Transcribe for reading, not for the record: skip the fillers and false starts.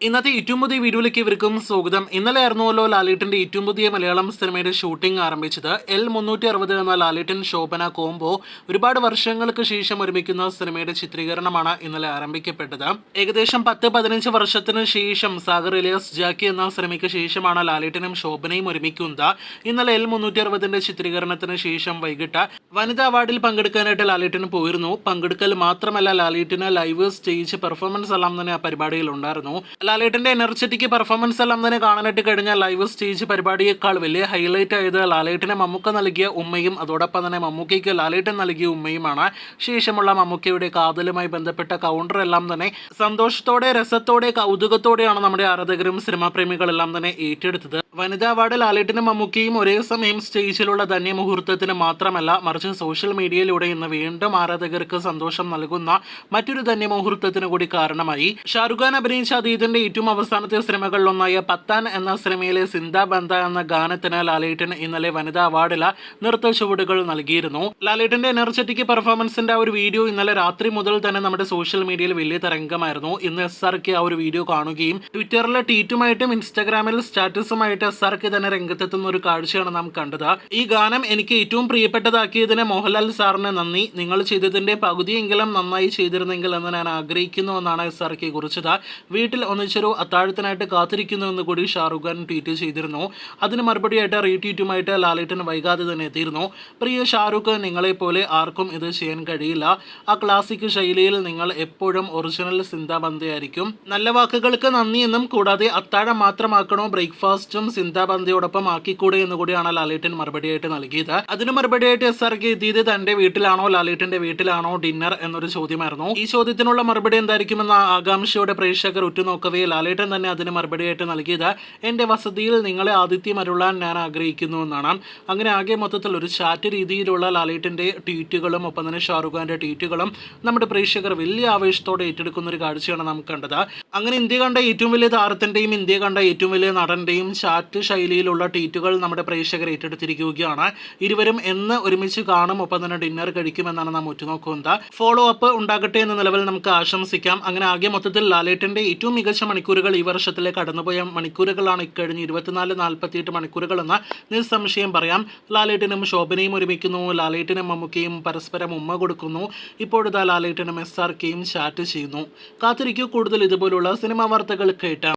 ഇന്നത്തെ ഏറ്റവും പുതിയ വീഡിയോയിലേക്ക് ഇവർക്കും സ്വാഗതം. ഇന്നലെ ആയിരുന്നുവല്ലോ ലാലേട്ടന്റെ ഏറ്റവും പുതിയ മലയാളം സിനിമയുടെ ഷൂട്ടിംഗ് ആരംഭിച്ചത്. L360 എന്ന ലാലേട്ടൻ ശോഭന കോംബോ ഒരുപാട് വർഷങ്ങൾക്ക് ശേഷം ഒരുമിക്കുന്ന സിനിമയുടെ ചിത്രീകരണമാണ് ഇന്നലെ ആരംഭിക്കപ്പെട്ടത്. ഏകദേശം 10-15 വർഷത്തിന് ശേഷം സാഗർ ഇലിയാസ് ജാക്കി എന്ന സിനിമയ്ക്ക് ശേഷമാണ് ലാലേട്ടനും ശോഭനയും ഒരുമിക്കുന്നത്. ഇന്നലെ L360 ചിത്രീകരണത്തിന് ശേഷം വൈകിട്ട് വനിതാ അവാർഡിൽ പങ്കെടുക്കാനായിട്ട് ലാലേട്ടന് പോയിരുന്നു. പങ്കെടുക്കൽ മാത്രമല്ല, ലാലേട്ടന് ലൈവ് സ്റ്റേജ് പെർഫോമൻസ് എല്ലാം തന്നെ ആ പരിപാടിയിൽ ഉണ്ടായിരുന്നു. ലാലേട്ടന്റെ എനർജറ്റിക് പെർഫോമൻസ് എല്ലാം തന്നെ കാണാനായിട്ട് കഴിഞ്ഞ ലൈവ് സ്റ്റേജ് പരിപാടിയേക്കാൾ വലിയ ഹൈലൈറ്റ് ആയത് ലാലേട്ടന് മമ്മൂക്ക നൽകിയ ഉമ്മയും അതോടൊപ്പം തന്നെ മമ്മൂക്കയ്ക്ക് ലാലേട്ടൻ നൽകിയ ഉമ്മയുമാണ്. ശേഷമുള്ള മമ്മൂക്കയുടെ കാതലുമായി ബന്ധപ്പെട്ട കൗണ്ടർ എല്ലാം തന്നെ സന്തോഷത്തോടെ, രസത്തോടെ, കൗതുകത്തോടെയാണ് നമ്മുടെ ആരാധകരും സിനിമാ പ്രേമികളെല്ലാം തന്നെ ഏറ്റെടുത്തത്. വനിതാ അവാർഡ് ലാലേട്ടനും മമ്മൂക്കയും ഒരേ സമയം സ്റ്റേജിലുള്ള ധന്യമുഹൂർത്തത്തിന് മാത്രമല്ല, മറിച്ച് സോഷ്യൽ മീഡിയയിലൂടെ ഇന്ന് വീണ്ടും ആരാധകർക്ക് സന്തോഷം നൽകുന്ന മറ്റൊരു ധന്യമുഹൂർത്തത്തിന് കൂടി കാരണമായി. ഷാറുഖ് ഖാൻ അഭിനയിച്ച അതീതിന്റെ ഏറ്റവും അവസാനത്തെ സിനിമകളിലൊന്നായ പത്താൻ എന്ന സിനിമയിലെ സിന്ദാ ബന്ദ എന്ന ഗാനത്തിന് ലാലേട്ടൻ ഇന്നലെ വനിതാ അവാർഡിൽ നൃത്ത ചുവടുകൾ നൽകിയിരുന്നു. ലാലേട്ടന്റെ എനർജറ്റിക് പെർഫോമൻസിന്റെ ഒരു വീഡിയോ ഇന്നലെ രാത്രി മുതൽ തന്നെ നമ്മുടെ സോഷ്യൽ മീഡിയയിൽ വലിയ തരംഗമായിരുന്നു. ഇന്ന് SRK ആ ഒരു വീഡിയോ കാണുകയും ട്വിറ്ററിലെ ട്വീറ്റുമായിട്ടും ഇൻസ്റ്റാഗ്രാമിൽ സ്റ്റാറ്റസുമായിട്ട് SRK തന്നെ രംഗത്തെത്തുന്ന ഒരു കാഴ്ചയാണ് നാം കണ്ടത്. ഈ ഗാനം എനിക്ക് ഏറ്റവും പ്രിയപ്പെട്ടതാക്കിയതിന് മോഹൻലാൽ സാറിന് നന്ദി. നിങ്ങൾ ചെയ്തതിന്റെ പകുതിയെങ്കിലും നന്നായി ചെയ്തിരുന്നെങ്കിൽ എന്ന് ഞാൻ ആഗ്രഹിക്കുന്നുവെന്നാണ് SRK കുറിച്ചത്. വീട്ടിൽ ഒന്നിച്ചൊരു അത്താഴത്തിനായിട്ട് കാത്തിരിക്കുന്നു എന്ന് കൂടി ഷാറുഖ് ഖാൻ ട്വീറ്റ് ചെയ്തിരുന്നു. അതിന് മറുപടിയായിട്ട് റീട്വീറ്റുമായിട്ട് ലാലേട്ടൻ വൈകാതെ തന്നെ എത്തിയിരുന്നു. പ്രിയ ഷാറുഖ്, നിങ്ങളെപ്പോലെ ആർക്കും ഇത് ചെയ്യാൻ കഴിയില്ല. ആ ക്ലാസിക് ശൈലിയിൽ നിങ്ങൾ എപ്പോഴും ഒറിജിനൽ സിന്ദാബന്ദയായിരിക്കും. നല്ല വാക്കുകൾക്ക് നന്ദി എന്നും കൂടാതെ അത്താഴം മാത്രമാക്കണോ ബ്രേക്ക്ഫാസ്റ്റും സിന്ദാബന്ദയോടൊപ്പം ആക്കിക്കൂടെ എന്ന് കൂടിയാണ് ലാലേട്ടൻ മറുപടിയായിട്ട് നൽകിയത്. അതിന് മറുപടിയായിട്ട് SRK എത്തിയത് തന്റെ വീട്ടിലാണോ ലാലേട്ടന്റെ വീട്ടിലാണോ ഡിന്നർ എന്നൊരു ചോദ്യമായിരുന്നു. ഈ ചോദ്യത്തിനുള്ള മറുപടി എന്തായിരിക്കുമെന്ന ആകാംക്ഷയോടെ പ്രേക്ഷകർ ഉറ്റുനോക്കവേ ലാലേട്ടൻ തന്നെ അതിന് മറുപടിയായിട്ട് നൽകിയത് എന്റെ വസതിയിൽ നിങ്ങളെ ആതിഥ്യം അരുളാൻ ഞാൻ ആഗ്രഹിക്കുന്നു എന്നാണ്. അങ്ങനെ ആകെ മൊത്തത്തിൽ ഒരു ചാറ്റ് രീതിയിലുള്ള ലാലേട്ടന്റെ ട്വീറ്റുകളും ഒപ്പം തന്നെ ഷാറുഖ് ഖാന്റെ ട്വീറ്റുകളും നമ്മുടെ പ്രേക്ഷകർ വലിയ ആവേശത്തോടെ ഏറ്റെടുക്കുന്ന ഒരു കാഴ്ചയാണ് നാം കണ്ടത്. അങ്ങനെ ഇന്ത്യ കണ്ട ഏറ്റവും വലിയ താരത്തിന്റെയും ഇന്ത്യ കണ്ട ഏറ്റവും വലിയ നടന്റെയും ചാറ്റ് ശൈലിയിലുള്ള ട്വീറ്റുകൾ നമ്മുടെ പ്രേക്ഷകർ ഏറ്റെടുത്തിരിക്കുകയാണ്. ഇരുവരും എന്ന് ഒരുമിച്ച് കാണും, ഒപ്പം തന്നെ ഡിന്നർ കഴിക്കുമെന്നാണ് നാം ഉറ്റുനോക്കുന്നത്. ഫോളോ അപ്പ് ഉണ്ടാകട്ടെ എന്ന നിലവിൽ നമുക്ക് ആശംസിക്കാം. അങ്ങനെ ആകെ മൊത്തത്തിൽ ലാലേട്ടന്റെ ഏറ്റവും മികച്ച മണിക്കൂറുകൾ ഈ വർഷത്തിലെ കടന്നുപോയ മണിക്കൂറുകളാണ് ഇക്കഴിഞ്ഞ 24-48 മണിക്കൂറുകൾ എന്ന് നിസ്സംശയം പറയാം. ലാലേട്ടനും ശോഭനയും ഒരുമിക്കുന്നു, ലാലേട്ടനും മമ്മൂക്കയും പരസ്പരം ഉമ്മ കൊടുക്കുന്നു. ഇപ്പോഴത്തെ ലാലേട്ടനും SRKയും ചാറ്റ് ചെയ്യുന്നു. കാത്തിരിക്കൂ കൂടുതൽ ഇതുപോലുള്ള സിനിമാ വാർത്തകൾ കേട്ട്.